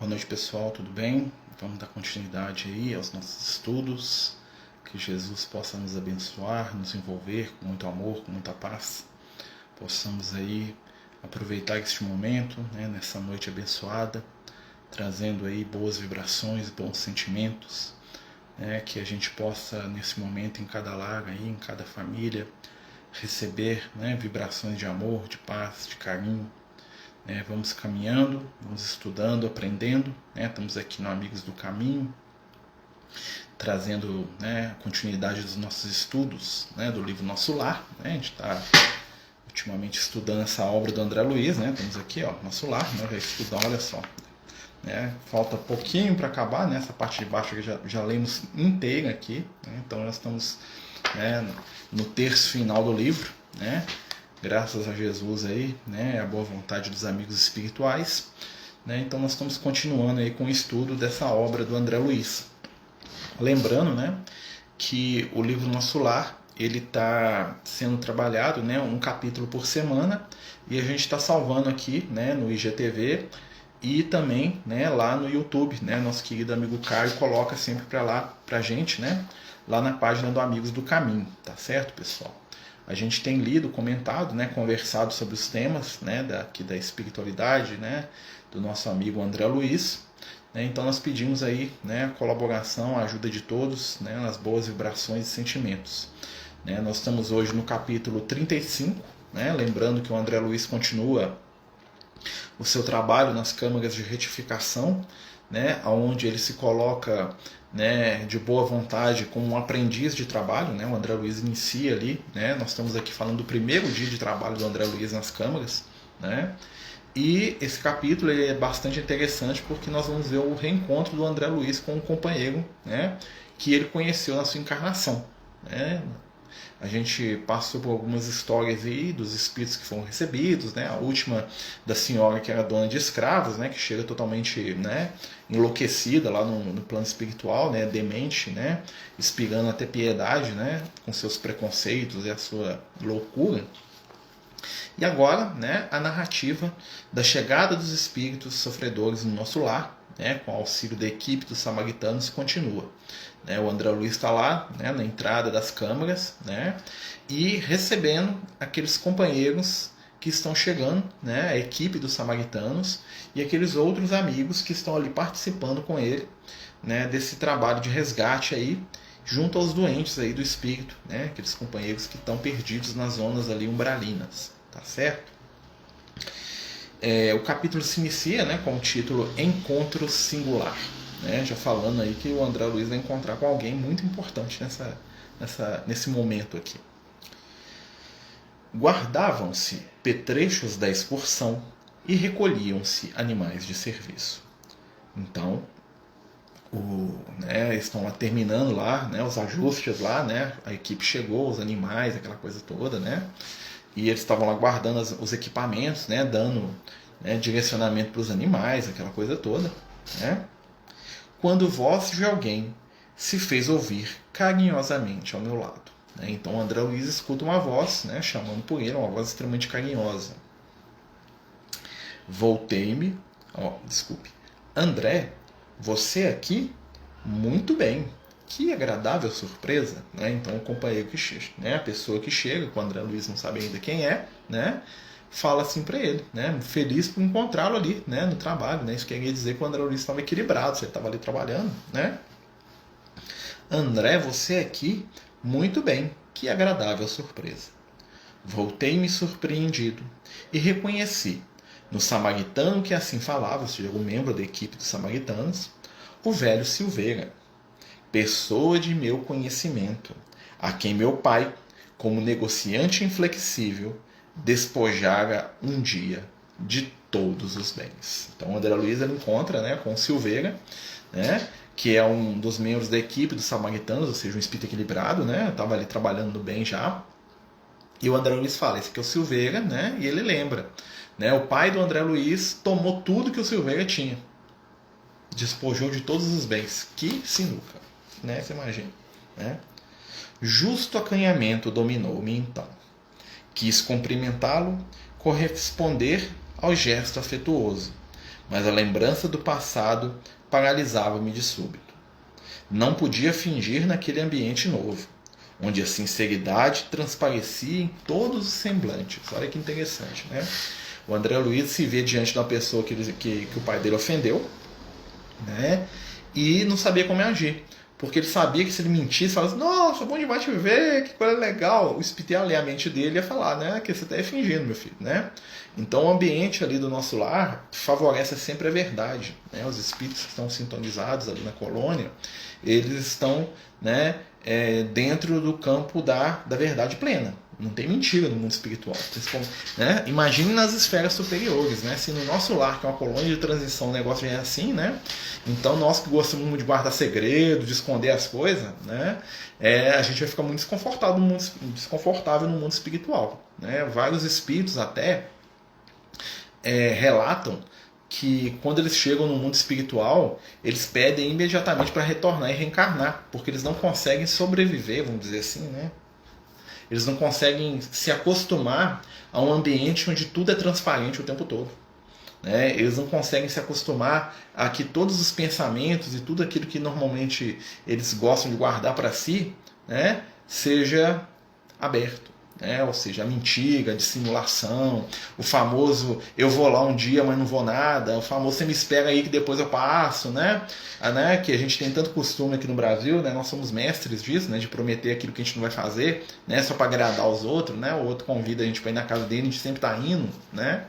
Boa noite, pessoal, tudo bem? Vamos dar continuidade aí aos nossos estudos. Que Jesus possa nos abençoar, nos envolver com muito amor, com muita paz. Possamos aí aproveitar este momento, nessa noite abençoada, trazendo aí boas vibrações, bons sentimentos, que a gente possa nesse momento em cada lar aí, em cada família, receber vibrações de amor, de paz, de carinho. Vamos caminhando, vamos estudando, aprendendo. Estamos aqui no Amigos do Caminho, trazendo a continuidade dos nossos estudos, do livro Nosso Lar. A gente está ultimamente estudando essa obra do André Luiz. Estamos aqui, Nosso Lar, já estudando, olha só. Falta pouquinho para acabar, essa parte de baixo aqui já lemos inteira aqui. Então nós estamos no terço final do livro, graças a Jesus aí, a boa vontade dos amigos espirituais, então nós estamos continuando aí com o estudo dessa obra do André Luiz. Lembrando, que o livro Nosso Lar, ele está sendo trabalhado, um capítulo por semana, e a gente está salvando aqui, no IGTV e também, lá no YouTube, nosso querido amigo Caio coloca sempre para lá, pra gente, lá na página do Amigos do Caminho, tá certo, pessoal? A gente tem lido, comentado, conversado sobre os temas aqui da espiritualidade, do nosso amigo André Luiz. Então nós pedimos aí a colaboração, a ajuda de todos nas boas vibrações e sentimentos. Nós estamos hoje no capítulo 35, lembrando que o André Luiz continua o seu trabalho nas câmaras de retificação, onde ele se coloca de boa vontade como um aprendiz de trabalho. O André Luiz inicia ali, nós estamos aqui falando do primeiro dia de trabalho do André Luiz nas câmaras, e esse capítulo é bastante interessante porque nós vamos ver o reencontro do André Luiz com um companheiro que ele conheceu na sua encarnação. A gente passou por algumas histórias aí dos espíritos que foram recebidos, a última da senhora que era dona de escravos, que chega totalmente enlouquecida lá no plano espiritual, demente, expirando até piedade, com seus preconceitos e a sua loucura. E agora, a narrativa da chegada dos espíritos sofredores no nosso lar, com o auxílio da equipe dos samaritanos, continua. O André Luiz está lá, na entrada das câmaras, e recebendo aqueles companheiros que estão chegando, a equipe dos samaritanos e aqueles outros amigos que estão ali participando com ele, desse trabalho de resgate aí, junto aos doentes aí do espírito, aqueles companheiros que estão perdidos nas zonas ali umbralinas, tá certo? O capítulo se inicia com o título Encontro Singular, já falando aí que o André Luiz vai encontrar com alguém muito importante nesse momento aqui. Guardavam-se petrechos da excursão e recolhiam-se animais de serviço. Então, estão lá terminando lá, os ajustes lá, a equipe chegou, os animais, aquela coisa toda, e eles estavam lá guardando os equipamentos, dando direcionamento para os animais, aquela coisa toda, quando voz de alguém se fez ouvir carinhosamente ao meu lado. Então André Luiz escuta uma voz, chamando por ele, uma voz extremamente carinhosa. Voltei-me, André, você aqui? Muito bem, que agradável surpresa. Então o companheiro que chega, a pessoa que chega, que o André Luiz não sabe ainda quem é, fala assim para ele, feliz por encontrá-lo ali, no trabalho, Isso queria dizer que o André Luiz estava equilibrado, você estava ali trabalhando, André, você aqui? Muito bem, que agradável surpresa. Voltei-me surpreendido e reconheci, no samaritano que assim falava, ou seja, o membro da equipe dos samaritanos, o velho Silveira, pessoa de meu conhecimento, a quem meu pai, como negociante inflexível, despojara um dia de todos os bens. Então André Luiz ele encontra com o Silveira, que é um dos membros da equipe dos samaritanos, ou seja, um espírito equilibrado, estava ali trabalhando bem já. E o André Luiz fala, esse aqui é o Silveira, e ele lembra. O pai do André Luiz tomou tudo que o Silveira tinha. Despojou de todos os bens. Que sinuca, você imagina. Justo acanhamento dominou-me então. Quis cumprimentá-lo, corresponder ao gesto afetuoso, mas a lembrança do passado paralisava-me de súbito. Não podia fingir naquele ambiente novo, onde a sinceridade transparecia em todos os semblantes. Olha que interessante, né? O André Luiz se vê diante de uma pessoa que o pai dele ofendeu, né? E não sabia como agir. Porque ele sabia que se ele mentisse, falasse, nossa, bom demais te ver, que coisa legal. O espírito ia ler a mente dele e ia falar, né? Que você está fingindo, meu filho, né? Então o ambiente ali do nosso lar favorece sempre a verdade, né? Os espíritos que estão sintonizados ali na colônia, eles estão, né, dentro do campo da verdade plena. Não tem mentira no mundo espiritual. Né? Imagine nas esferas superiores, né? Se no nosso lar, que é uma colônia de transição, o negócio é assim, né? Então nós que gostamos de guardar segredo, de esconder as coisas, né? A gente vai ficar muito desconfortável no mundo espiritual, né? Vários espíritos até relatam que quando eles chegam no mundo espiritual, eles pedem imediatamente para retornar e reencarnar, porque eles não conseguem sobreviver, vamos dizer assim, né? Eles não conseguem se acostumar a um ambiente onde tudo é transparente o tempo todo, né? Eles não conseguem se acostumar a que todos os pensamentos e tudo aquilo que normalmente eles gostam de guardar para si, né, seja aberto. Ou seja, a mentira, a dissimulação, o famoso eu vou lá um dia, mas não vou nada, o famoso você me espera aí que depois eu passo, né? Que a gente tem tanto costume aqui no Brasil, né? Nós somos mestres disso, né? De prometer aquilo que a gente não vai fazer, né? Só para agradar os outros, né? O outro convida a gente para ir na casa dele, a gente sempre está indo, né?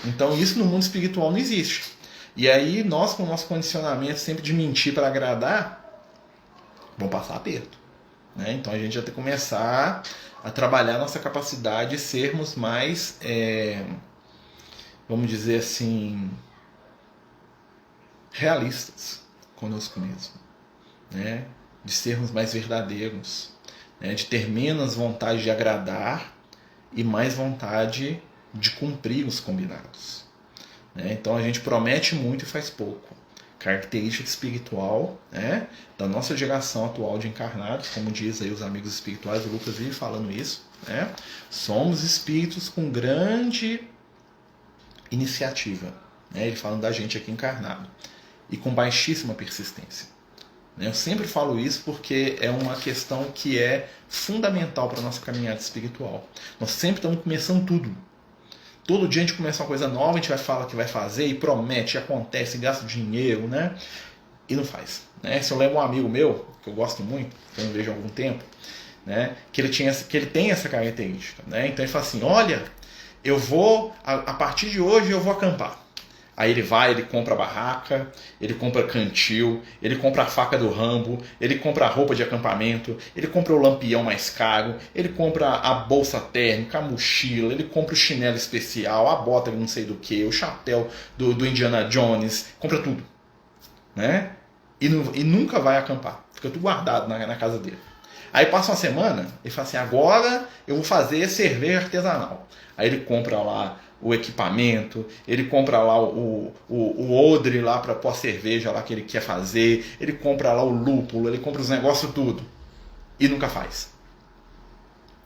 Então isso no mundo espiritual não existe. E aí nós, com o nosso condicionamento sempre de mentir para agradar, vamos passar aperto, né? Então a gente já tem que começar a trabalhar nossa capacidade de sermos mais, vamos dizer assim, realistas conosco mesmo, né? De sermos mais verdadeiros, né? De ter menos vontade de agradar e mais vontade de cumprir os combinados, né? Então a gente promete muito e faz pouco. Característica espiritual, né, da nossa geração atual de encarnados, como diz aí os amigos espirituais, o Lucas vive falando isso, né? Somos espíritos com grande iniciativa, né? Ele falando da gente aqui encarnado, e com baixíssima persistência, né? Eu sempre falo isso porque é uma questão que é fundamental para a nossa caminhada espiritual. Nós sempre estamos começando tudo. Todo dia a gente começa uma coisa nova, a gente vai falar que vai fazer e promete, acontece, gasta dinheiro, né? E não faz, né? Se eu lembro um amigo meu, que eu gosto muito, que eu não vejo há algum tempo, né? Que ele tem essa característica, né? Então ele fala assim, olha, eu vou, a partir de hoje eu vou acampar. Aí ele vai, ele compra a barraca, ele compra cantil, ele compra a faca do Rambo, ele compra a roupa de acampamento, ele compra o lampião mais caro, ele compra a bolsa térmica, a mochila, ele compra o chinelo especial, a bota de não sei do que, o chapéu do Indiana Jones, compra tudo, né? E nunca vai acampar, fica tudo guardado na casa dele. Aí passa uma semana, ele fala assim, agora eu vou fazer cerveja artesanal. Aí ele compra lá o equipamento, ele compra lá o odre lá para pôr a cerveja lá que ele quer fazer, ele compra lá o lúpulo, ele compra os negócios tudo e nunca faz,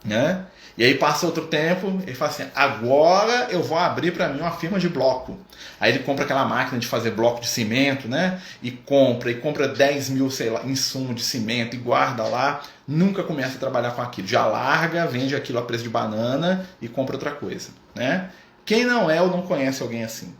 né? E aí passa outro tempo, ele fala assim, agora eu vou abrir para mim uma firma de bloco. Aí ele compra aquela máquina de fazer bloco de cimento, né? E compra 10 mil, sei lá, insumo de cimento e guarda lá, nunca começa a trabalhar com aquilo, já larga, vende aquilo a preço de banana e compra outra coisa, né? Quem não é ou não conhece alguém assim?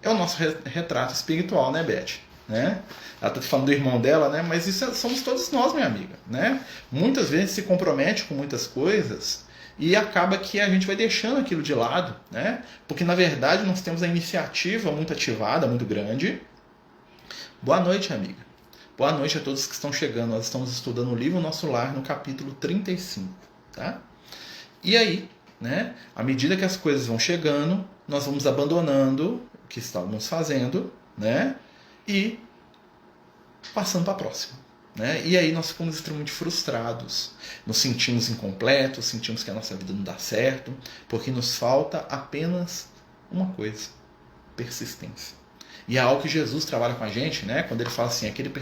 É o nosso retrato espiritual, né, Beth? Né? Ela está falando do irmão dela, né? Mas isso somos todos nós, minha amiga, né? Muitas vezes se compromete com muitas coisas e acaba que a gente vai deixando aquilo de lado, né? Porque na verdade nós temos a iniciativa muito ativada, muito grande. Boa noite, amiga. Boa noite a todos que estão chegando. Nós estamos estudando o livro Nosso Lar no capítulo 35, tá? E aí, né? À medida que as coisas vão chegando, nós vamos abandonando o que estávamos fazendo, né? E passando para a próxima, né? E aí nós ficamos extremamente frustrados, nos sentimos incompletos, sentimos que a nossa vida não dá certo, porque nos falta apenas uma coisa: persistência. E é algo que Jesus trabalha com a gente, né? Quando ele fala assim, aquele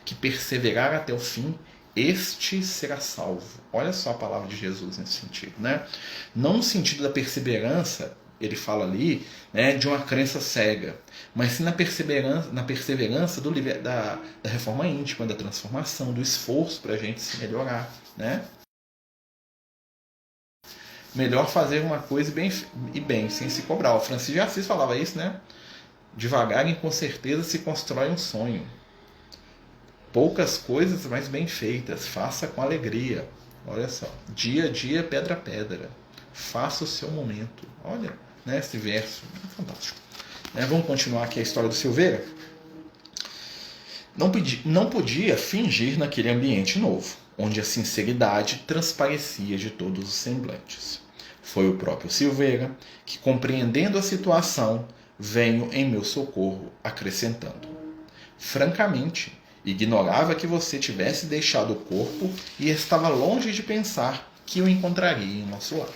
que perseverar até o fim, este será salvo. Olha só a palavra de Jesus nesse sentido, né? Não no sentido da perseverança ele fala ali, né, de uma crença cega, mas sim na perseverança da reforma íntima, da transformação, do esforço para a gente se melhorar, né? Melhor fazer uma coisa bem, sem se cobrar. O Francisco de Assis falava isso, né? Devagar e com certeza se constrói um sonho. Poucas coisas, mas bem feitas. Faça com alegria. Olha só. Dia a dia, pedra a pedra. Faça o seu momento. Olha, né, esse verso. Fantástico. Vamos continuar aqui a história do Silveira? Não podia fingir naquele ambiente novo, onde a sinceridade transparecia de todos os semblantes. Foi o próprio Silveira que, compreendendo a situação, veio em meu socorro, acrescentando: francamente, ignorava que você tivesse deixado o corpo e estava longe de pensar que o encontraria em nosso lar.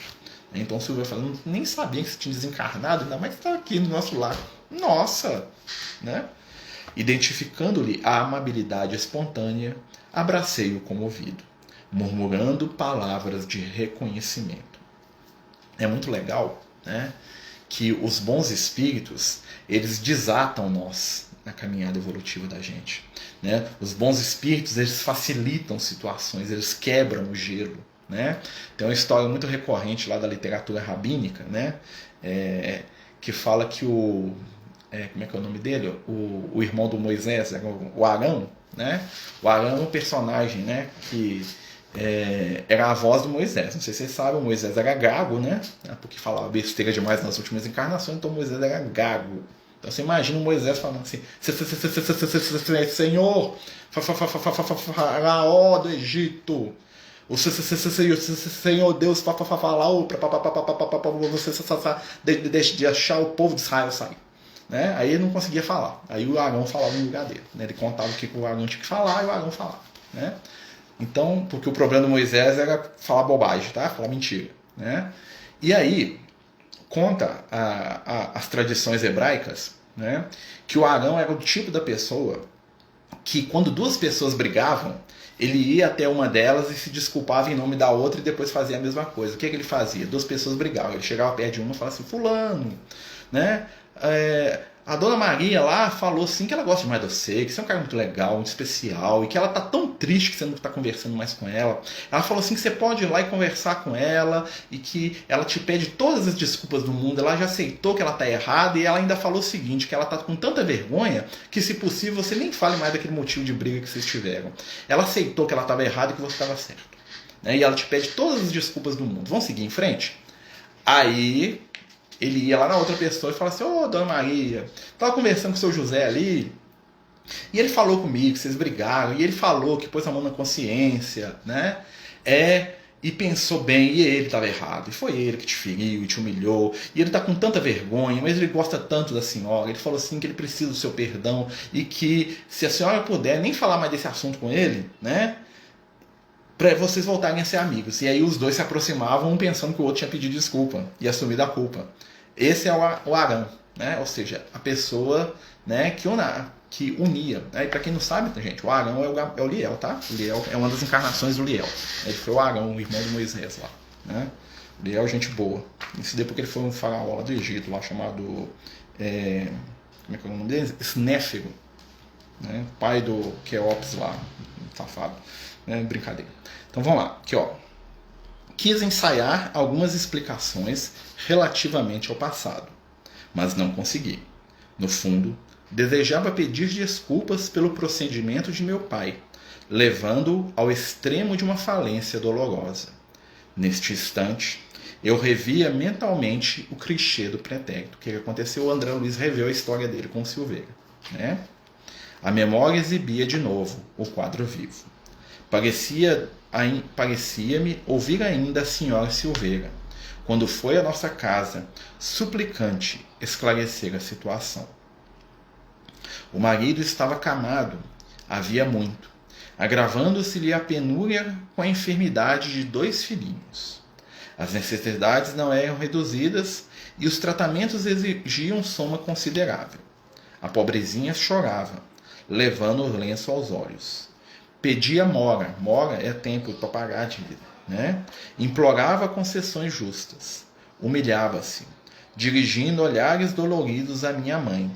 Então o Silveira falando, nem sabia que você tinha desencarnado, ainda mais que estava aqui no nosso lar. Nossa! Né? Identificando-lhe a amabilidade espontânea, abracei-o comovido, murmurando palavras de reconhecimento. É muito legal, né, que os bons espíritos, eles desatam nós na caminhada evolutiva da gente. Né? Os bons espíritos, eles facilitam situações, eles quebram o gelo. Né? Tem uma história muito recorrente lá da literatura rabínica, né, que fala que como é que é o nome dele? O irmão do Moisés, o Arão, né? O Arão é um personagem, né, que era a voz do Moisés. Não sei se vocês sabem, o Moisés era gago, né? Porque falava besteira demais nas últimas encarnações, então Moisés era gago. Então você imagina o Moisés falando assim: Senhor, faraó do Egito, o Senhor Deus, falaou para você deixe de achar o povo de Israel sair. Né? Aí ele não conseguia falar. Aí o Arão falava no lugar dele. Né? Ele contava o que o Arão tinha que falar e o Arão falava. Né? Então, porque o problema do Moisés era falar bobagem, tá? Falar mentira. Né? E aí, conta as tradições hebraicas, né, que o Arão era o tipo da pessoa que, quando duas pessoas brigavam, ele ia até uma delas e se desculpava em nome da outra e depois fazia a mesma coisa. O que ele fazia? Duas pessoas brigavam. Ele chegava perto de uma e falava assim: fulano, né? A dona Maria lá falou assim que ela gosta demais de você, que você é um cara muito legal, muito especial, e que ela tá tão triste que você não tá conversando mais com ela. Ela falou assim que você pode ir lá e conversar com ela, e que ela te pede todas as desculpas do mundo, ela já aceitou que ela tá errada, e ela ainda falou o seguinte, que ela tá com tanta vergonha, que se possível você nem fale mais daquele motivo de briga que vocês tiveram. Ela aceitou que ela estava errada e que você estava certo. Né? E ela te pede todas as desculpas do mundo. Vamos seguir em frente? Aí ele ia lá na outra pessoa e falava assim: ô, dona Maria, tava conversando com o seu José ali, e ele falou comigo, vocês brigaram, e ele falou que pôs a mão na consciência, né? E pensou bem, e ele estava errado, e foi ele que te feriu e te humilhou, e ele tá com tanta vergonha, mas ele gosta tanto da senhora. Ele falou assim que ele precisa do seu perdão, e que se a senhora puder nem falar mais desse assunto com ele, né, para vocês voltarem a ser amigos. E aí os dois se aproximavam, um pensando que o outro tinha pedido desculpa e assumido a culpa. Esse é o Arão, né? Ou seja, a pessoa, né, que unia. Né? E para quem não sabe, gente, o Arão é o Liel, tá? O Liel é uma das encarnações do Liel. Ele foi o Arão, o irmão de Moisés lá. Né? O Liel é gente boa. Isso daí porque ele foi um faraó lá do Egito, lá chamado... como é que é o nome dele? Snéfero. Né? Pai do Queops lá, safado. Né? Brincadeira. Então vamos lá, aqui ó. Quis ensaiar algumas explicações relativamente ao passado, mas não consegui. No fundo, desejava pedir desculpas pelo procedimento de meu pai, levando-o ao extremo de uma falência dolorosa. Neste instante, eu revia mentalmente o clichê do pretérito. O que aconteceu? O André Luiz reveu a história dele com o Silveira. Né? A memória exibia de novo o quadro vivo. Parecia-me ouvir ainda a senhora Silveira, quando foi à nossa casa, suplicante esclarecer a situação. O marido estava acamado, havia muito, agravando-se-lhe a penúria com a enfermidade de 2 filhinhos. As necessidades não eram reduzidas e os tratamentos exigiam soma considerável. A pobrezinha chorava, levando o lenço aos olhos. Pedia mora é tempo para pagar a dívida, né? Implorava concessões justas, humilhava-se, dirigindo olhares doloridos à minha mãe,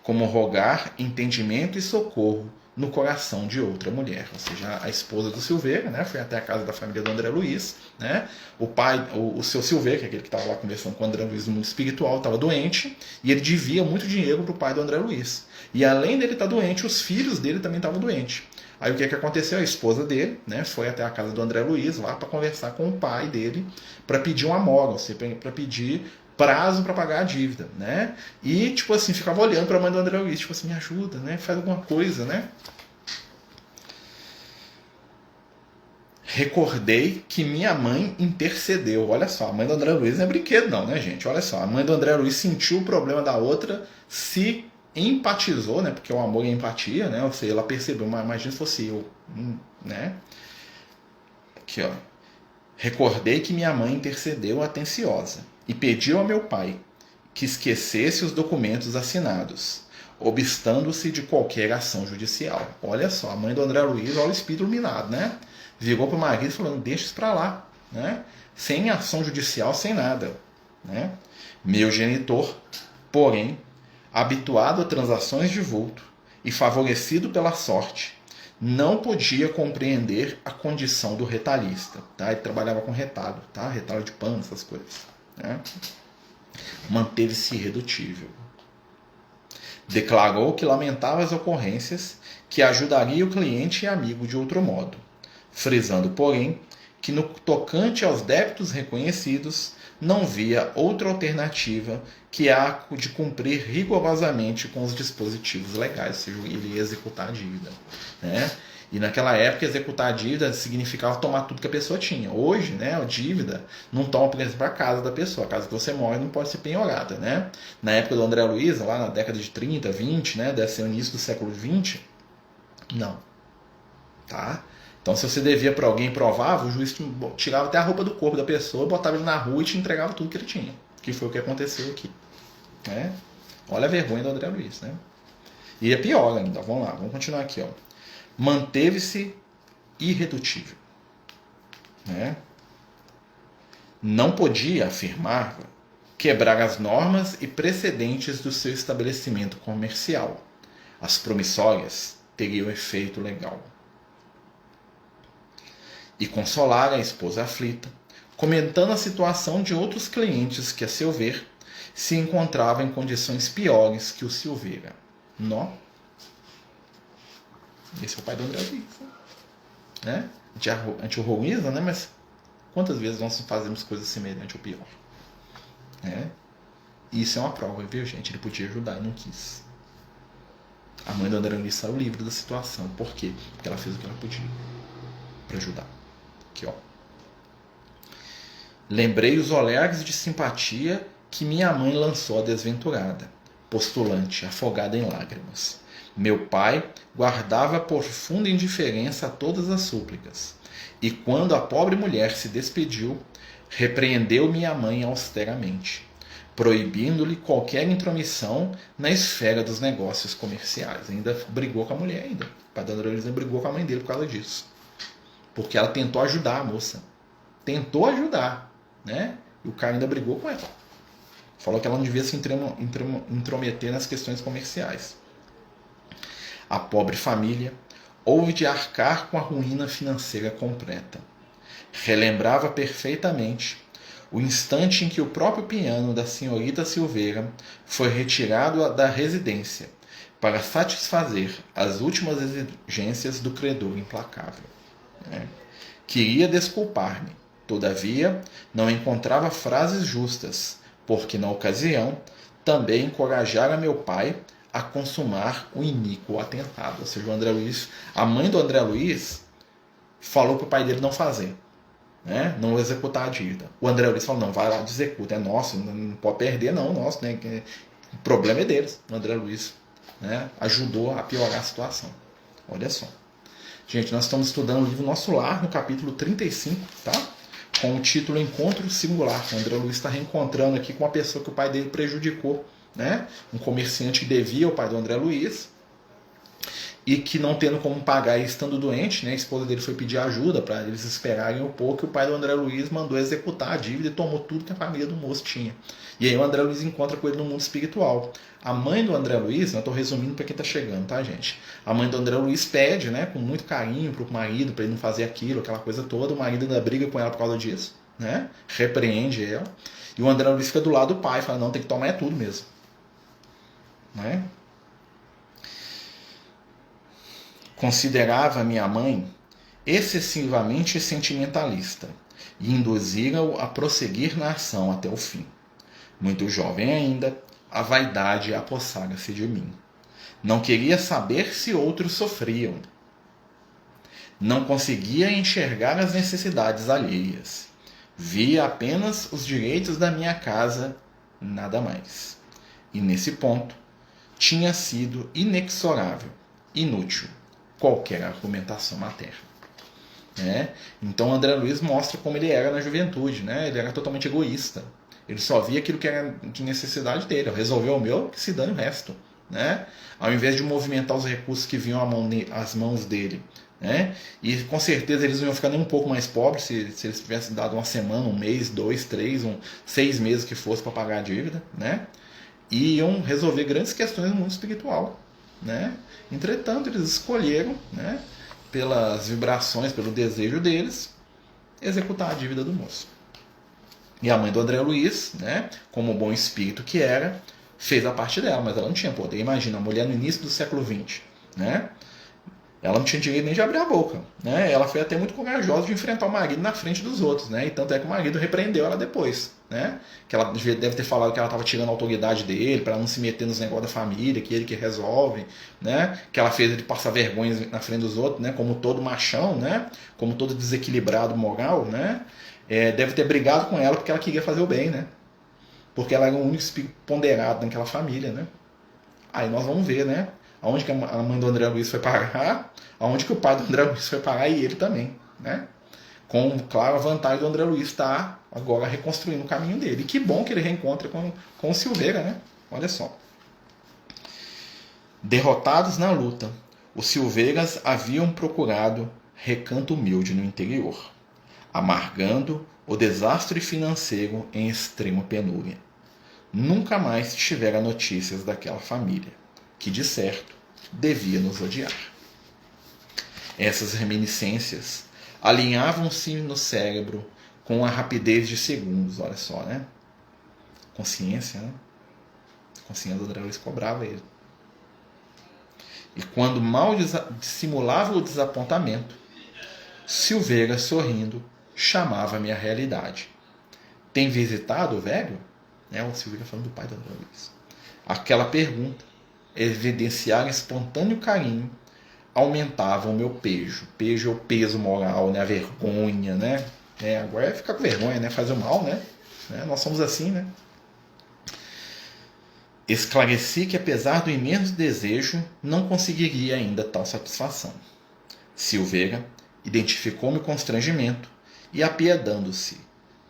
como rogar entendimento e socorro no coração de outra mulher. Ou seja, a esposa do Silveira, né, foi até a casa da família do André Luiz, né, o seu Silveira, que é aquele que estava lá conversando com o André Luiz no mundo espiritual, estava doente, e ele devia muito dinheiro para o pai do André Luiz. E além dele estar doente, os filhos dele também estavam doentes. Aí o que aconteceu? A esposa dele, né, foi até a casa do André Luiz lá para conversar com o pai dele, para pedir uma mola, ou seja, para pedir prazo para pagar a dívida, né? E, tipo assim, ficava olhando para a mãe do André Luiz, tipo assim, me ajuda, né? Faz alguma coisa, né? Recordei que minha mãe intercedeu. Olha só, a mãe do André Luiz não é brinquedo não, né, gente? Olha só, a mãe do André Luiz sentiu o problema da outra, se empatizou, né? Porque o amor é empatia, né? Ou seja, ela percebeu, mas imagina se fosse eu, né? Aqui, ó. Recordei que minha mãe intercedeu atenciosa e pediu ao meu pai que esquecesse os documentos assinados, obstando-se de qualquer ação judicial. Olha só, a mãe do André Luiz, olha o espírito iluminado, né? Virou para o marido falando, deixa isso para lá, né? Sem ação judicial, sem nada, né? Meu genitor, porém, habituado a transações de vulto e favorecido pela sorte, não podia compreender a condição do retalhista. Tá? Ele trabalhava com retalho, tá? Retalho de pano, essas coisas. Né? Manteve-se irredutível. Declarou que lamentava as ocorrências, que ajudaria o cliente e amigo de outro modo, frisando, porém, que no tocante aos débitos reconhecidos, não via outra alternativa que a de cumprir rigorosamente com os dispositivos legais, ou seja, ele ia executar a dívida. Né? E naquela época, executar a dívida significava tomar tudo que a pessoa tinha. Hoje, né, a dívida não toma, por exemplo, a casa da pessoa. A casa que você mora não pode ser penhorada. Né? Na época do André Luiz, lá na década de 30, 20, né, deve ser o início do século 20, não. Tá? Então, se você devia para alguém provável, o juiz tirava até a roupa do corpo da pessoa, botava ele na rua e te entregava tudo que ele tinha. Que foi o que aconteceu aqui. Né? Olha a vergonha do André Luiz. Né? E é pior ainda. Vamos lá, vamos continuar aqui. Ó. Manteve-se irredutível. Né? Não podia, afirmava, quebrar as normas e precedentes do seu estabelecimento comercial. As promissórias teriam efeito legal. E consolar a esposa aflita, comentando a situação de outros clientes que, a seu ver, se encontravam em condições piores que o Silveira. Nó. Esse é o pai do André Luiz. Né? A gente horroriza, né? Mas quantas vezes nós fazemos coisas semelhantes ou pior? Né? Isso é uma prova, viu, gente? Ele podia ajudar e não quis. A mãe do André Luiz saiu livre da situação. Por quê? Porque ela fez o que ela podia para ajudar. Aqui, ó. Lembrei os olhares de simpatia que minha mãe lançou à desventurada, postulante, afogada em lágrimas. Meu pai guardava profunda indiferença a todas as súplicas, e quando a pobre mulher se despediu, repreendeu minha mãe austeramente, proibindo-lhe qualquer intromissão na esfera dos negócios comerciais. Ainda brigou com a mulher ainda. O pai da André Luiz brigou com a mãe dele por causa disso. Porque ela tentou ajudar a moça. Tentou ajudar. Né? E o cara ainda brigou com ela. Falou que ela não devia se intrometer nas questões comerciais. A pobre família houve de arcar com a ruína financeira completa. Relembrava perfeitamente o instante em que o próprio piano da senhorita Silveira foi retirado da residência para satisfazer as últimas exigências do credor implacável. Queria desculpar-me, todavia não encontrava frases justas, porque na ocasião também encorajara meu pai a consumar o iníquo atentado. Ou seja, o André Luiz, a mãe do André Luiz falou para o pai dele não fazer, né? Não executar a dívida. O André Luiz falou, não, vai lá, executa, é nosso, não pode perder não, nosso, né? O problema é deles. O André Luiz, né, ajudou a piorar a situação. Olha só. Gente, nós estamos estudando o livro Nosso Lar, no capítulo 35, tá? Com o título Encontro Singular. O André Luiz está reencontrando aqui com uma pessoa que o pai dele prejudicou, né? Um comerciante que devia ao pai do André Luiz. e que não tendo como pagar e estando doente, né, a esposa dele foi pedir ajuda para eles esperarem um pouco, e o pai do André Luiz mandou executar a dívida e tomou tudo que a família do moço tinha. E aí o André Luiz encontra com ele no mundo espiritual. A mãe do André Luiz, eu estou resumindo para quem está chegando, tá, gente? A mãe do André Luiz pede, né, com muito carinho para o marido, para ele não fazer aquilo, aquela coisa toda. O marido ainda briga com ela por causa disso, né? Repreende ela. E o André Luiz fica do lado do pai, fala, não, tem que tomar é tudo mesmo. Né? Considerava minha mãe excessivamente sentimentalista e induzira-o a prosseguir na ação até o fim. Muito jovem ainda, a vaidade apossara-se de mim. Não queria saber se outros sofriam. Não conseguia enxergar as necessidades alheias. Via apenas os direitos da minha casa, nada mais. E nesse ponto, tinha sido inexorável, inútil, qualquer argumentação materna. Então André Luiz mostra como ele era na juventude, né? Ele era totalmente egoísta. Ele só via aquilo que era de necessidade dele. Resolveu o meu, que se dane o resto. Né? Ao invés de movimentar os recursos que vinham às mãos dele. Né? E com certeza eles não iam ficar nem um pouco mais pobres se eles tivessem dado uma semana, um mês, 2, 3, 6 meses que fosse para pagar a dívida. Né? E iam resolver grandes questões no mundo espiritual. Né? Entretanto, eles escolheram, né, pelas vibrações, pelo desejo deles, executar a dívida do moço. E a mãe do André Luiz, né, como bom espírito que era, fez a parte dela, mas ela não tinha poder. Imagina, a mulher no início do século XX, né? Ela não tinha direito nem de abrir a boca. Né? Ela foi até muito corajosa de enfrentar o marido na frente dos outros. Né? E tanto é que o marido repreendeu ela depois. Né? Que ela deve ter falado que ela estava tirando a autoridade dele, para não se meter nos negócios da família, que ele que resolve. Né? Que ela fez ele passar vergonha na frente dos outros, né? Como todo machão, né? Como todo desequilibrado moral. Né? Deve ter brigado com ela porque ela queria fazer o bem. Né? Porque ela era o único espírito ponderado naquela família. Né? Aí nós vamos ver, né? Aonde que a mãe do André Luiz foi parar, aonde que o pai do André Luiz foi parar e ele também, né? Com, claro, a vantagem do André Luiz estar agora reconstruindo o caminho dele. E que bom que ele reencontra com o Silveira, né? Olha só. Derrotados na luta, os Silveiras haviam procurado recanto humilde no interior, amargando o desastre financeiro em extrema penúria. Nunca mais tivera notícias daquela família, que de certo devia nos odiar. Essas reminiscências alinhavam-se no cérebro com a rapidez de segundos, olha só, né? Consciência, né? A consciência do André Luiz cobrava ele. E quando mal dissimulava o desapontamento, Silveira, sorrindo, chamava-me à realidade. Tem visitado o velho? O Silveira falando do pai do André Luiz. Aquela pergunta, evidenciar espontâneo carinho, aumentava o meu pejo. Pejo é o peso moral, né? A vergonha, né? Agora é ficar com vergonha, né? Fazer o mal, né? Nós somos assim, né? Esclareci que, apesar do imenso desejo, não conseguiria ainda tal satisfação. Silveira identificou-me o constrangimento e, apiedando-se,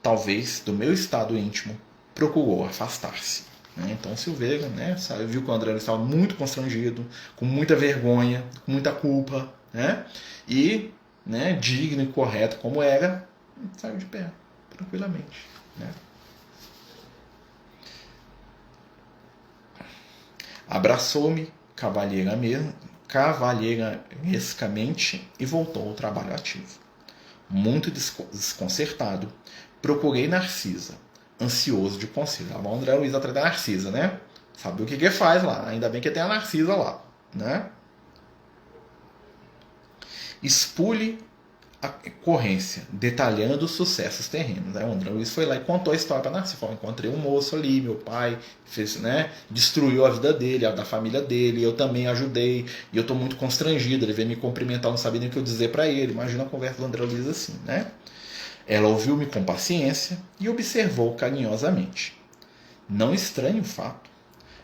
talvez, do meu estado íntimo, procurou afastar-se. Então Silveira, né, viu que o André estava muito constrangido, com muita vergonha, com muita culpa, né, e, né, digno e correto como era, saiu de pé, tranquilamente. Né. Abraçou-me cavalheirescamente e voltou ao trabalho ativo. Muito desconcertado, procurei Narcisa, ansioso de conselho. O André Luiz atrás da Narcisa, né? Sabe o que ele faz lá. Ainda bem que tem a Narcisa lá, né? Expule a ocorrência, detalhando os sucessos terrenos. O André Luiz foi lá e contou a história para Narcisa. Falou, encontrei um moço ali, meu pai fez, né? Destruiu a vida dele, a da família dele. Eu também ajudei e eu estou muito constrangido. Ele veio me cumprimentar, não sabia nem o que eu dizer para ele. Imagina a conversa do André Luiz assim, né? Ela ouviu-me com paciência e observou carinhosamente. Não estranho o fato.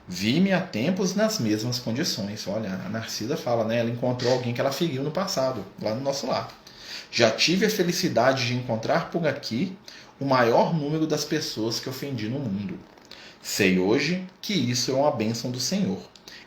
Vi-me há tempos nas mesmas condições. Olha, a Narcisa fala, né? Ela encontrou alguém que ela feriu no passado, lá no nosso lar. Já tive a felicidade de encontrar por aqui o maior número das pessoas que ofendi no mundo. Sei hoje que isso é uma bênção do Senhor,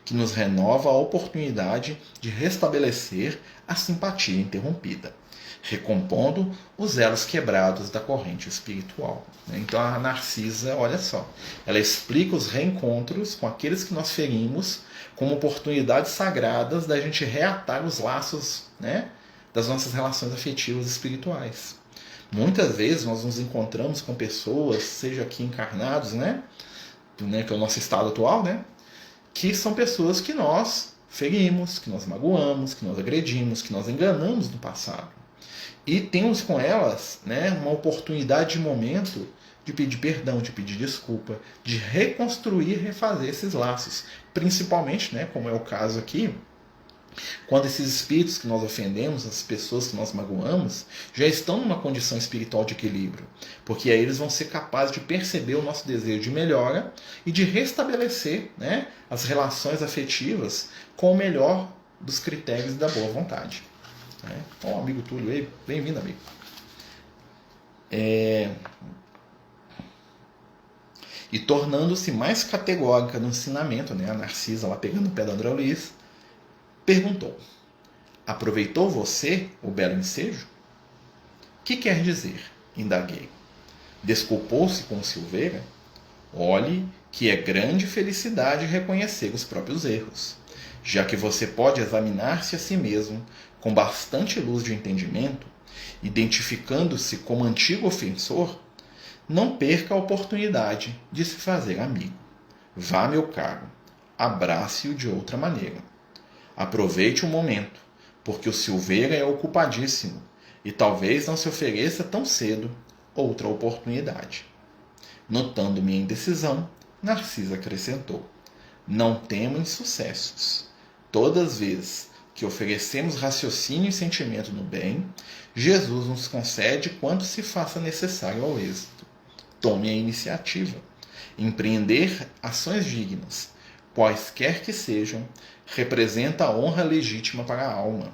que nos renova a oportunidade de restabelecer a simpatia interrompida, recompondo os elos quebrados da corrente espiritual. Então a Narcisa, olha só, ela explica os reencontros com aqueles que nós ferimos como oportunidades sagradas da gente reatar os laços, né, das nossas relações afetivas espirituais. Muitas vezes nós nos encontramos com pessoas, seja aqui encarnados, né, que é o nosso estado atual, né, que são pessoas que nós ferimos, que nós magoamos, que nós agredimos, que nós enganamos no passado. E temos com elas, né, uma oportunidade de momento de pedir perdão, de pedir desculpa, de reconstruir, refazer esses laços. Principalmente, né, como é o caso aqui, quando esses espíritos que nós ofendemos, as pessoas que nós magoamos, já estão numa condição espiritual de equilíbrio. Porque aí eles vão ser capazes de perceber o nosso desejo de melhora e de restabelecer, né, as relações afetivas com o melhor dos critérios da boa vontade. Ó, amigo Túlio aí, bem-vindo, amigo. E tornando-se mais categórica no ensinamento, né, a Narcisa, lá pegando o pé do André Luiz, perguntou: aproveitou você o belo ensejo? Que quer dizer? Indaguei. Desculpou-se com Silveira? Olhe que é grande felicidade reconhecer os próprios erros, já que você pode examinar-se a si mesmo com bastante luz de entendimento, identificando-se como antigo ofensor. Não perca a oportunidade de se fazer amigo. Vá, meu caro, abrace-o de outra maneira. Aproveite o momento, porque o Silveira é ocupadíssimo e talvez não se ofereça tão cedo outra oportunidade. Notando minha indecisão, Narcisa acrescentou: não temo insucessos. Todas as vezes que oferecemos raciocínio e sentimento no bem, Jesus nos concede quanto se faça necessário ao êxito. Tome a iniciativa. Empreender ações dignas, quaisquer que sejam, representa a honra legítima para a alma.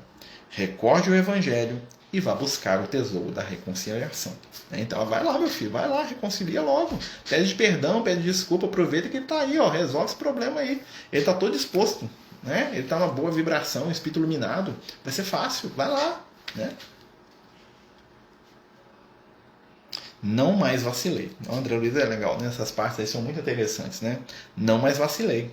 Recorde o Evangelho e vá buscar o tesouro da reconciliação. Então vai lá, meu filho, vai lá, reconcilia logo. Pede perdão, pede desculpa, aproveita que ele está aí, ó, resolve esse problema aí. Ele está todo disposto, né? Ele está numa boa vibração, espírito iluminado. Vai ser fácil, vai lá, né? Não mais vacilei. O André Luiz é legal, né? Essas partes aí são muito interessantes, né? Não mais vacilei.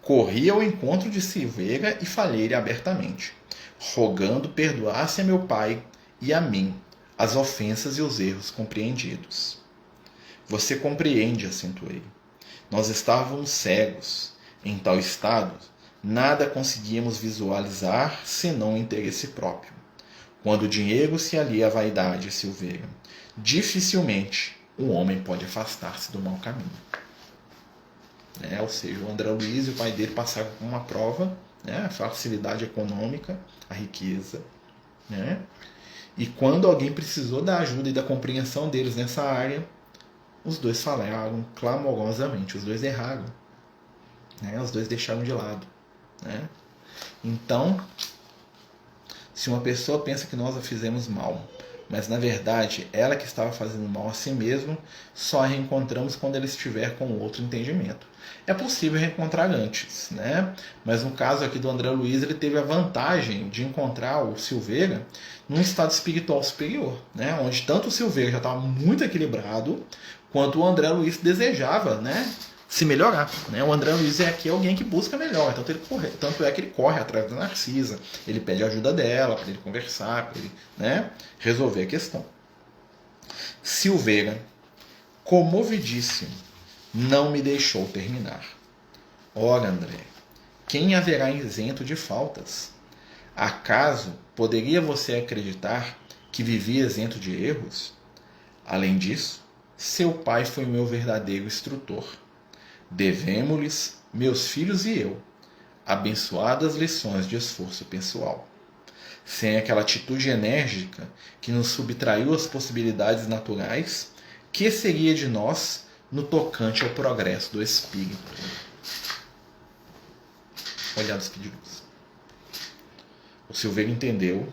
Corri ao encontro de Silveira e falei-lhe abertamente, rogando perdoasse a meu pai e a mim as ofensas e os erros compreendidos. Você compreende, acentuei. Nós estávamos cegos. Em tal estado, nada conseguíamos visualizar senão o interesse próprio. Quando o dinheiro se alia à vaidade, Silveira, dificilmente um homem pode afastar-se do mau caminho. Ou seja, o André Luiz e o pai dele passaram por uma prova, né, a facilidade econômica, a riqueza. Né, e quando alguém precisou da ajuda e da compreensão deles nessa área, os dois falaram clamorosamente, os dois erraram. Né, os dois deixaram de lado. Né. Então, se uma pessoa pensa que nós a fizemos mal, mas na verdade ela que estava fazendo mal a si mesma, só a reencontramos quando ela estiver com outro entendimento. É possível reencontrar antes, né? Mas no caso aqui do André Luiz, ele teve a vantagem de encontrar o Silveira num estado espiritual superior, né? Onde tanto o Silveira já estava muito equilibrado, quanto o André Luiz desejava, né, se melhorar. Né? O André Luiz é aqui alguém que busca melhor, tanto é que ele corre atrás da Narcisa, ele pede ajuda dela, para ele conversar, para ele, né, resolver a questão. Silveira, comovidíssimo, não me deixou terminar. Ora, André, quem haverá isento de faltas? Acaso poderia você acreditar que vivia isento de erros? Além disso, seu pai foi meu verdadeiro instrutor. Devemos-lhes, meus filhos e eu, abençoadas lições de esforço pessoal. Sem aquela atitude enérgica que nos subtraiu as possibilidades naturais, que seria de nós no tocante ao progresso do espírito? Olhados que de luz. O Silveira entendeu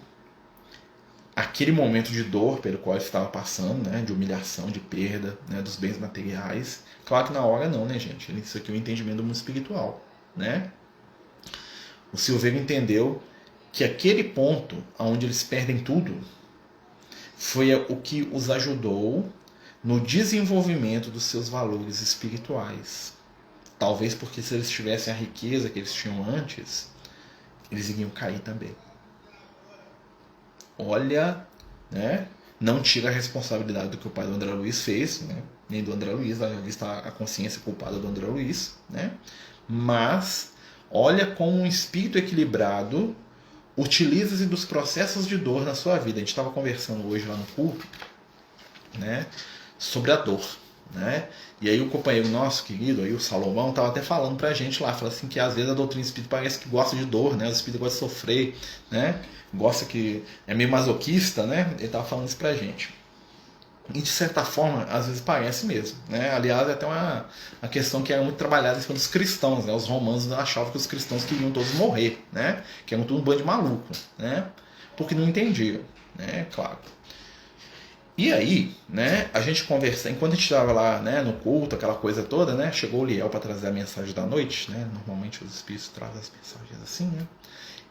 aquele momento de dor pelo qual ele estava passando, né, de humilhação, de perda, né, dos bens materiais. Claro que na hora não, né, gente? Isso aqui é o entendimento do mundo espiritual, né? o Silveira entendeu que aquele ponto onde eles perdem tudo foi o que os ajudou no desenvolvimento dos seus valores espirituais. Talvez porque se eles tivessem a riqueza que eles tinham antes, eles iriam cair também. Olha, né? Não tira a responsabilidade do que o pai do André Luiz fez, né? Nem do André Luiz, a vista a consciência culpada do André Luiz, né? Mas olha como um espírito equilibrado utiliza-se dos processos de dor na sua vida. A gente estava conversando hoje lá no culto, né, sobre a dor, né? E aí o companheiro nosso querido, aí o Salomão, estava até falando pra gente lá, falou assim que às vezes a doutrina espírita parece que gosta de dor, né? O espírito gosta de sofrer, né? Gosta que é meio masoquista, né? Ele estava falando isso pra gente. E de certa forma, às vezes parece mesmo, né? Aliás, é até uma questão que era muito trabalhada pelos cristãos, né? Os romanos achavam que os cristãos queriam todos morrer, né? Que eram tudo um bando de maluco, né? Porque não entendiam, né? Claro. E aí, né? A gente conversa, enquanto a gente estava lá, né? No culto, aquela coisa toda, né? Chegou o Liel para trazer a mensagem da noite, né? Normalmente os espíritos trazem as mensagens assim, né?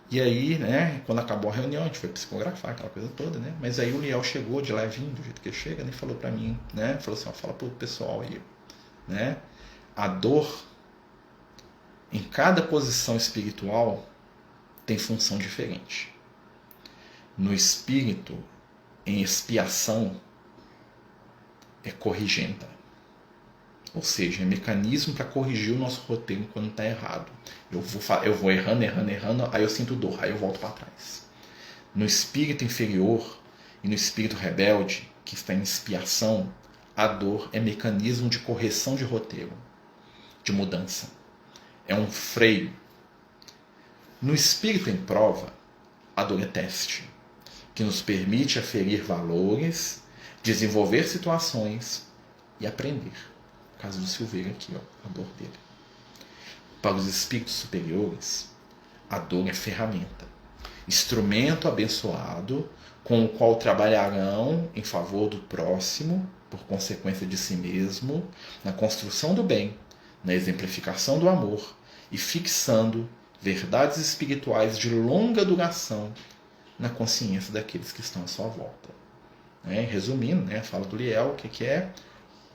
E aí, né, quando acabou a reunião, a gente foi psicografar, aquela coisa toda, né? Mas aí o Liel chegou de levinho, do jeito que ele chega, né? Falou pra mim, né? Falou assim, ó, fala pro pessoal aí, né? A dor, em cada posição espiritual, tem função diferente. No espírito, em expiação, é corrigenda. Ou seja, é mecanismo para corrigir o nosso roteiro quando está errado. Eu vou errando, aí eu sinto dor, aí eu volto para trás. No espírito inferior e no espírito rebelde, que está em expiação, a dor é mecanismo de correção de roteiro, de mudança. É um freio. No espírito em prova, a dor é teste, que nos permite aferir valores, desenvolver situações e aprender. No caso do Silveira aqui, ó, a dor dele. Para os espíritos superiores, a dor é ferramenta, instrumento abençoado com o qual trabalharão em favor do próximo, por consequência de si mesmo, na construção do bem, na exemplificação do amor e fixando verdades espirituais de longa duração na consciência daqueles que estão à sua volta. Resumindo, a fala do Liel, o que é?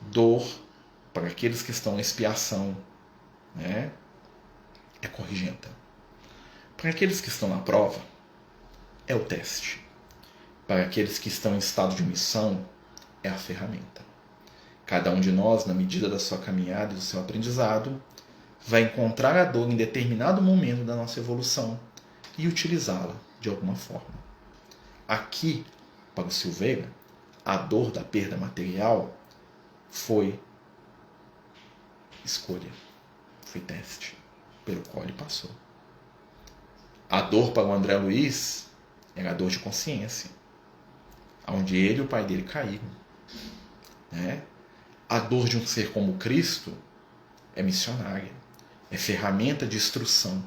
Dor para aqueles que estão em expiação, é corrigenta. Para aqueles que estão na prova, é o teste. Para aqueles que estão em estado de missão, é a ferramenta. Cada um de nós, na medida da sua caminhada e do seu aprendizado, vai encontrar a dor em determinado momento da nossa evolução e utilizá-la de alguma forma. Aqui, para o Silveira, a dor da perda material foi escolha, foi teste pelo qual ele passou. A dor para o André Luiz era a dor de consciência, onde ele e o pai dele caíram. A dor de um ser como Cristo é missionária, é ferramenta de instrução.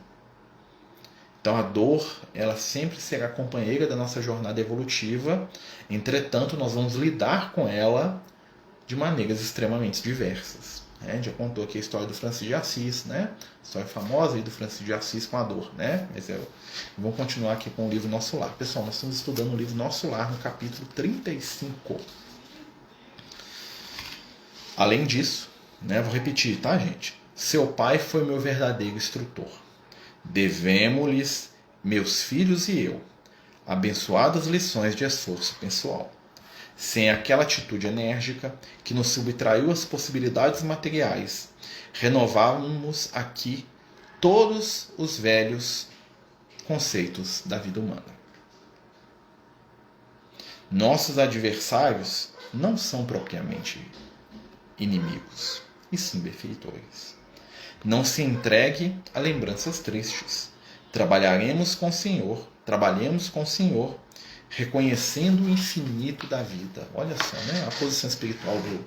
Então a dor, ela sempre será companheira da nossa jornada evolutiva, entretanto nós vamos lidar com ela de maneiras extremamente diversas. Já contou aqui a história do Francisco de Assis, história famosa aí do Francisco de Assis com a dor, Mas vamos continuar aqui com o livro Nosso Lar. Pessoal, nós estamos estudando o livro Nosso Lar no capítulo 35. Além disso, vou repetir, tá, gente? Seu pai foi meu verdadeiro instrutor. Devemos-lhes, meus filhos e eu, abençoadas lições de esforço pessoal. Sem aquela atitude enérgica que nos subtraiu as possibilidades materiais, renovávamos aqui todos os velhos conceitos da vida humana. Nossos adversários não são propriamente inimigos, e sim benfeitores. Não se entregue a lembranças tristes. Trabalhemos com o Senhor, reconhecendo o infinito da vida. Olha só, a posição espiritual dele,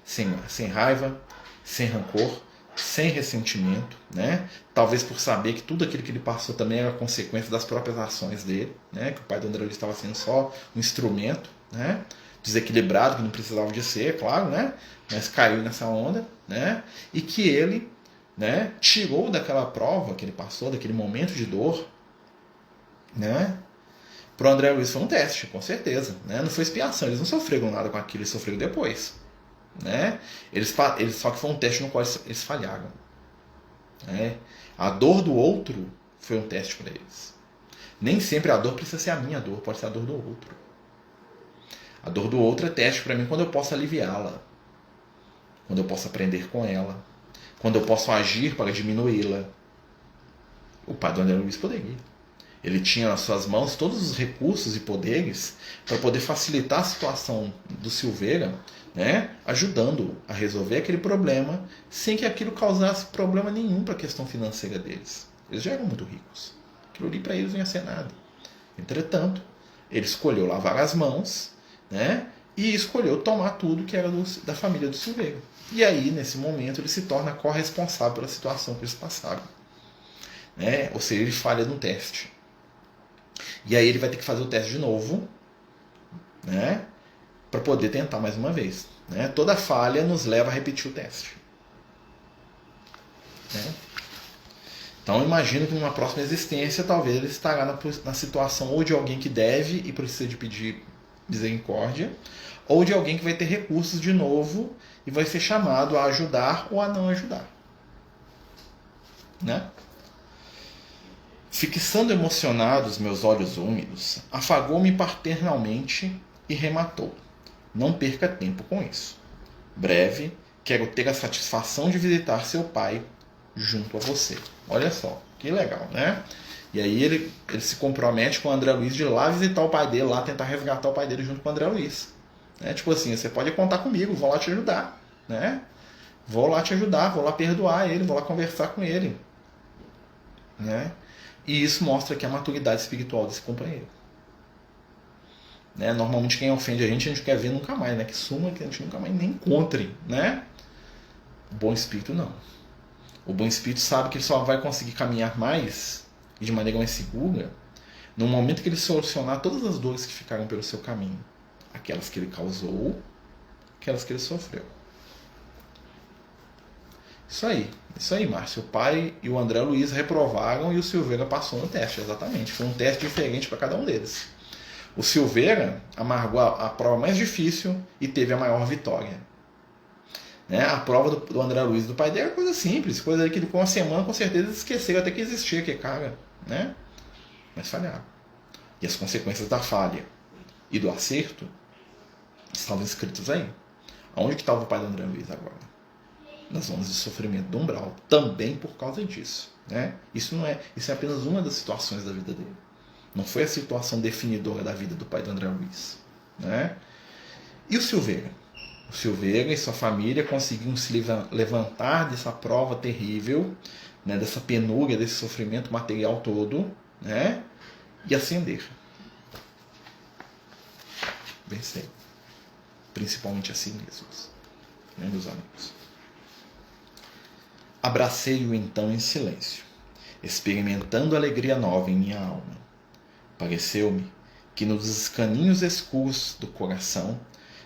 sem raiva, sem rancor, sem ressentimento, talvez por saber que tudo aquilo que ele passou também era consequência das próprias ações dele, que o pai do André Luiz estava sendo só um instrumento, desequilibrado, que não precisava de ser, claro, mas caiu nessa onda, e que ele né? Tirou daquela prova que ele passou, daquele momento de dor, né? Pro André Luiz foi um teste, com certeza, né? Não foi expiação, eles não sofreram nada com aquilo, eles sofreram depois, né? Eles só que foi um teste no qual eles falharam, né? A dor do outro foi um teste para eles. Nem sempre a dor precisa ser a minha dor, pode ser a dor do outro. A dor do outro é teste para mim quando eu posso aliviá-la, quando eu posso aprender com ela, quando eu posso agir para diminuí-la. O pai do André Luiz poderia. Ele tinha nas suas mãos todos os recursos e poderes para poder facilitar a situação do Silveira, né, ajudando a resolver aquele problema sem que aquilo causasse problema nenhum para a questão financeira deles. Eles já eram muito ricos. Aquilo ali para eles não ia ser nada. Entretanto, ele escolheu lavar as mãos, né, e escolheu tomar tudo que era da família do Silveira. E aí, nesse momento, ele se torna corresponsável pela situação que eles passaram, né? Ou seja, ele falha no teste. E aí ele vai ter que fazer o teste de novo, né, para poder tentar mais uma vez, né? Toda falha nos leva a repetir o teste, né? Então eu imagino que numa próxima existência talvez ele estará na situação ou de alguém que deve e precisa de pedir misericórdia, ou de alguém que vai ter recursos de novo e vai ser chamado a ajudar ou a não ajudar, né? Fixando emocionados meus olhos úmidos, afagou-me paternalmente e rematou: não perca tempo com isso. Breve, quero ter a satisfação de visitar seu pai junto a você. Olha só, que legal, né? E aí ele se compromete com o André Luiz de ir lá visitar o pai dele, lá tentar resgatar o pai dele junto com o André Luiz. Né? Tipo assim, você pode contar comigo, vou lá te ajudar, né? Vou lá te ajudar, vou lá perdoar ele, vou lá conversar com ele, né? E isso mostra que a maturidade espiritual desse companheiro. Né? Normalmente quem ofende a gente quer ver nunca mais, né? Que suma, que a gente nunca mais nem encontre, né? O bom espírito não. O bom espírito sabe que ele só vai conseguir caminhar mais e de maneira mais segura no momento que ele solucionar todas as dores que ficaram pelo seu caminho. Aquelas que ele causou, aquelas que ele sofreu. Isso aí, Márcio. O pai e o André Luiz reprovaram e o Silveira passou no teste, exatamente. Foi um teste diferente para cada um deles. O Silveira amargou a prova mais difícil e teve a maior vitória. Né? A prova do André Luiz e do pai dele era coisa simples, coisa que ele com uma semana com certeza esqueceram até que existia aquele cara, né? Mas falharam. E as consequências da falha e do acerto estavam escritos aí. Aonde que estava o pai do André Luiz agora? Nas zonas de sofrimento do umbral, também por causa disso, né? Isso é apenas uma das situações da vida dele. Não foi a situação definidora da vida do pai do André Luiz, né? E o Silveira? O Silveira e sua família conseguiram se levantar dessa prova terrível, né, dessa penúria, desse sofrimento material todo, né, e ascender. Vencer. Principalmente a si mesmos, né, meus amigos. Abracei-o então em silêncio, experimentando alegria nova em minha alma. Pareceu-me que nos escaninhos escuros do coração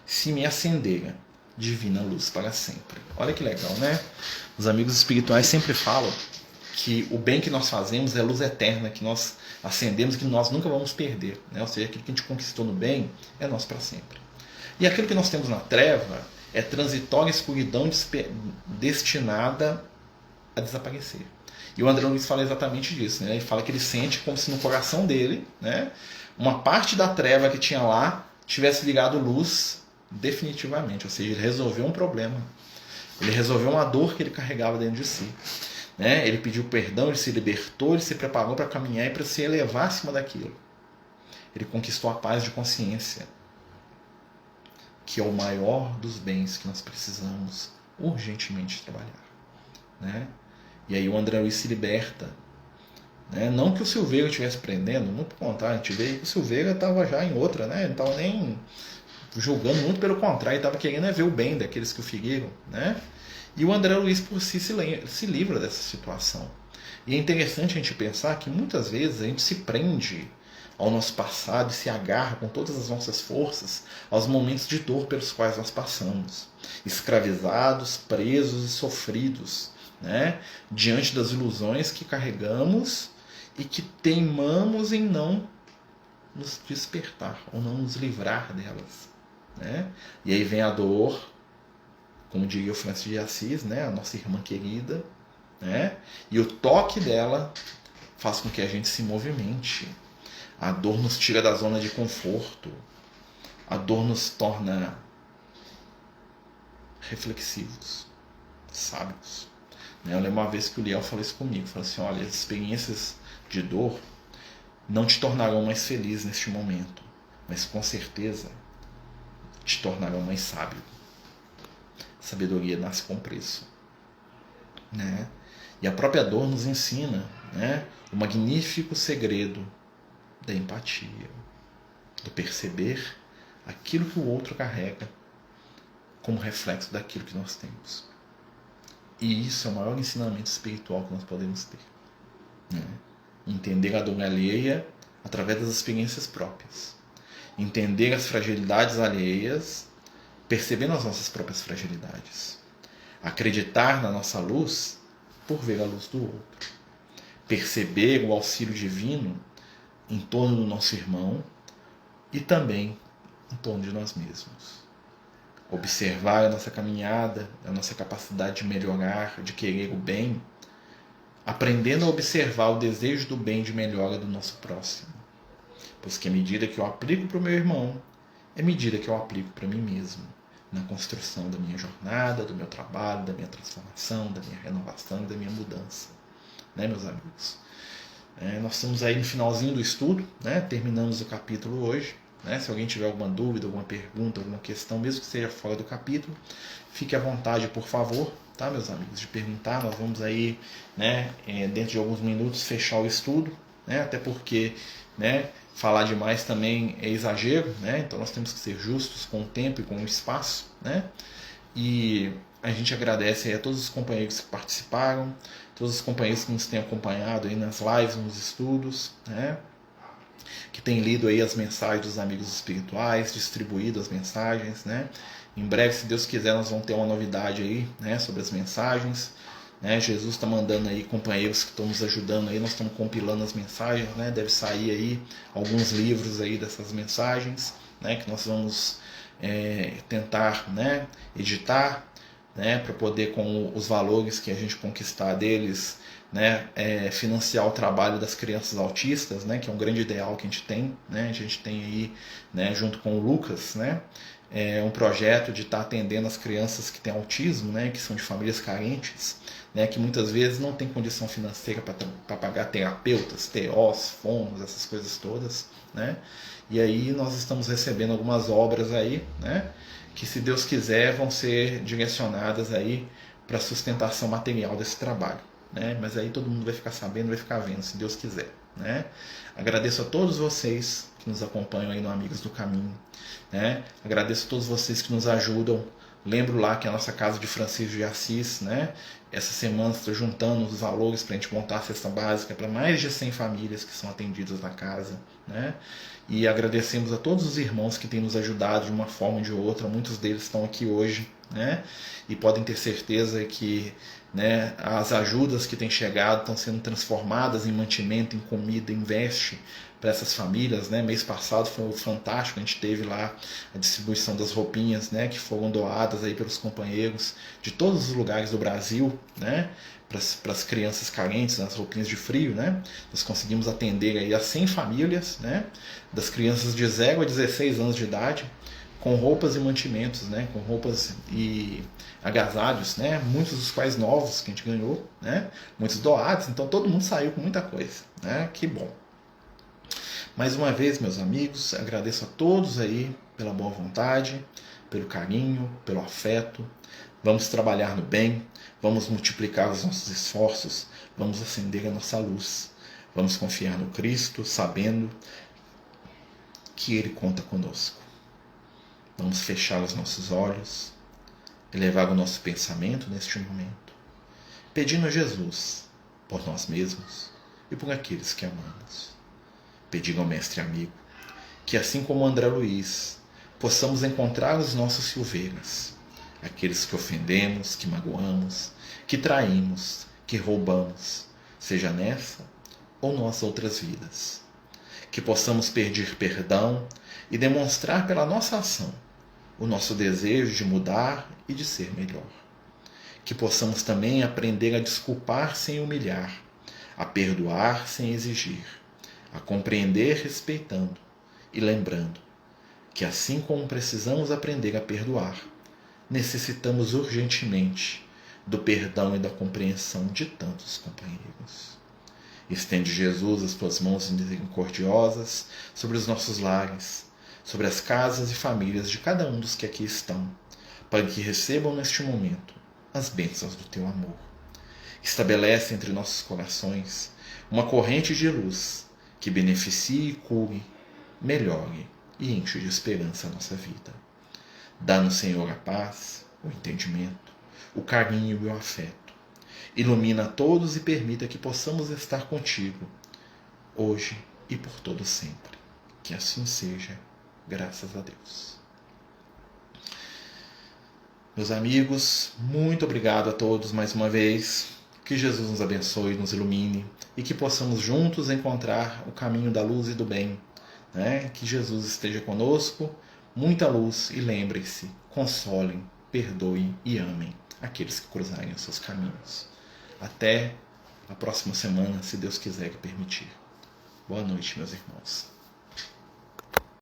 se me acendera divina luz para sempre. Olha que legal, né? Os amigos espirituais sempre falam que o bem que nós fazemos é luz eterna, que nós acendemos, que nós nunca vamos perder, né? Ou seja, aquilo que a gente conquistou no bem é nosso para sempre. E aquilo que nós temos na treva é transitória escuridão destinada a desaparecer. E o André Luiz fala exatamente disso, né? Ele fala que ele sente como se no coração dele, né, uma parte da treva que tinha lá tivesse ligado luz definitivamente, ou seja, ele resolveu um problema, ele resolveu uma dor que ele carregava dentro de si, né? Ele pediu perdão, ele se libertou, ele se preparou para caminhar e para se elevar acima daquilo. Ele conquistou a paz de consciência, que é o maior dos bens que nós precisamos urgentemente trabalhar, né? E aí o André Luiz se liberta, né? Não que o Silveira estivesse prendendo, muito pelo contrário, a gente vê que o Silveira estava já em outra, né? Ele não estava nem julgando, muito pelo contrário, ele estava querendo ver o bem daqueles que o feriram, né? E o André Luiz por si se livra dessa situação. E é interessante a gente pensar que muitas vezes a gente se prende ao nosso passado e se agarra com todas as nossas forças aos momentos de dor pelos quais nós passamos, escravizados, presos e sofridos né? Diante das ilusões que carregamos e que teimamos em não nos despertar ou não nos livrar delas, né? E aí vem a dor, como diria o Francis de Assis, né? A nossa irmã querida, né? E o toque dela faz com que a gente se movimente. A dor nos tira da zona de conforto. A dor nos torna reflexivos, sábios. Eu lembro uma vez que o Liel falou isso comigo. Falou assim, olha, as experiências de dor não te tornarão mais feliz neste momento, mas com certeza te tornarão mais sábio. Sabedoria nasce com preço, né? E a própria dor nos ensina, né, o magnífico segredo da empatia, do perceber aquilo que o outro carrega como reflexo daquilo que nós temos. E isso é o maior ensinamento espiritual que nós podemos ter, né? Entender a dor alheia através das experiências próprias. Entender as fragilidades alheias, percebendo as nossas próprias fragilidades. Acreditar na nossa luz por ver a luz do outro. Perceber o auxílio divino em torno do nosso irmão e também em torno de nós mesmos. Observar a nossa caminhada, a nossa capacidade de melhorar, de querer o bem, aprendendo a observar o desejo do bem de melhora do nosso próximo. Pois que a medida que eu aplico para o meu irmão é a medida que eu aplico para mim mesmo, na construção da minha jornada, do meu trabalho, da minha transformação, da minha renovação e da minha mudança. Né, meus amigos? Nós estamos aí no finalzinho do estudo, né? Terminamos o capítulo hoje. Né? Se alguém tiver alguma dúvida, alguma pergunta, alguma questão, mesmo que seja fora do capítulo, fique à vontade, por favor, tá, meus amigos, de perguntar. Nós vamos aí, né, dentro de alguns minutos, fechar o estudo, né? Até porque, né, falar demais também é exagero, né? Então nós temos que ser justos com o tempo e com o espaço, né? E a gente agradece aí a todos os companheiros que participaram, todos os companheiros que nos têm acompanhado aí nas lives, nos estudos, né? Que têm lido aí as mensagens dos amigos espirituais, distribuído as mensagens, né? Em breve, se Deus quiser, nós vamos ter uma novidade aí, né, sobre as mensagens, né? Jesus está mandando aí companheiros que estão nos ajudando aí, nós estamos compilando as mensagens, né? Deve sair aí alguns livros aí dessas mensagens, né, que nós vamos tentar, né, editar, né, para poder, com os valores que a gente conquistar deles, né, financiar o trabalho das crianças autistas, né, que é um grande ideal que a gente tem, né? A gente tem aí, né, junto com o Lucas, né, um projeto de estar atendendo as crianças que têm autismo, né, que são de famílias carentes, né, que muitas vezes não tem condição financeira para pagar terapeutas, TOs, fonos, essas coisas todas, né? E aí nós estamos recebendo algumas obras aí, né, que, se Deus quiser, vão ser direcionadas aí para a sustentação material desse trabalho, né? Mas aí todo mundo vai ficar sabendo, vai ficar vendo, se Deus quiser, né? Agradeço a todos vocês que nos acompanham aí no Amigos do Caminho, né? Agradeço a todos vocês que nos ajudam. Lembro lá que a nossa casa de Francisco de Assis, né, essa semana está juntando os valores para a gente montar a cesta básica para mais de 100 famílias que são atendidas na casa, né? E agradecemos a todos os irmãos que têm nos ajudado de uma forma ou de outra. Muitos deles estão aqui hoje, né? E podem ter certeza que, né, as ajudas que têm chegado estão sendo transformadas em mantimento, em comida, em veste para essas famílias, né? Mês passado foi fantástico, a gente teve lá a distribuição das roupinhas, né, que foram doadas aí pelos companheiros de todos os lugares do Brasil, né, para as crianças carentes, as roupinhas de frio, né? Nós conseguimos atender aí a 100 famílias, né, das crianças de 0 a 16 anos de idade, com roupas e mantimentos, né, com roupas e agasalhos, né, muitos dos quais novos que a gente ganhou, né, muitos doados, então todo mundo saiu com muita coisa, né? Que bom. Mais uma vez, meus amigos, agradeço a todos aí pela boa vontade, pelo carinho, pelo afeto. Vamos trabalhar no bem, vamos multiplicar os nossos esforços, vamos acender a nossa luz. Vamos confiar no Cristo, sabendo que Ele conta conosco. Vamos fechar os nossos olhos, elevar o nosso pensamento neste momento, pedindo a Jesus por nós mesmos e por aqueles que amamos. Pedindo ao Mestre Amigo que, assim como André Luiz, possamos encontrar os nossos silveiras, aqueles que ofendemos, que magoamos, que traímos, que roubamos, seja nessa ou nas outras vidas. Que possamos pedir perdão e demonstrar pela nossa ação o nosso desejo de mudar e de ser melhor. Que possamos também aprender a desculpar sem humilhar, a perdoar sem exigir, a compreender respeitando e lembrando que, assim como precisamos aprender a perdoar, necessitamos urgentemente do perdão e da compreensão de tantos companheiros. Estende, Jesus, as tuas mãos misericordiosas sobre os nossos lares, sobre as casas e famílias de cada um dos que aqui estão, para que recebam neste momento as bênçãos do teu amor. Estabelece entre nossos corações uma corrente de luz que beneficie e cure, melhore e enche de esperança a nossa vida. Dá-nos, Senhor, a paz, o entendimento, o carinho e o afeto. Ilumina a todos e permita que possamos estar contigo, hoje e por todo sempre. Que assim seja, graças a Deus. Meus amigos, muito obrigado a todos mais uma vez. Que Jesus nos abençoe, nos ilumine e que possamos juntos encontrar o caminho da luz e do bem. Que Jesus esteja conosco, muita luz, e lembrem-se, consolem, perdoem e amem aqueles que cruzarem os seus caminhos. Até a próxima semana, se Deus quiser que permitir. Boa noite, meus irmãos.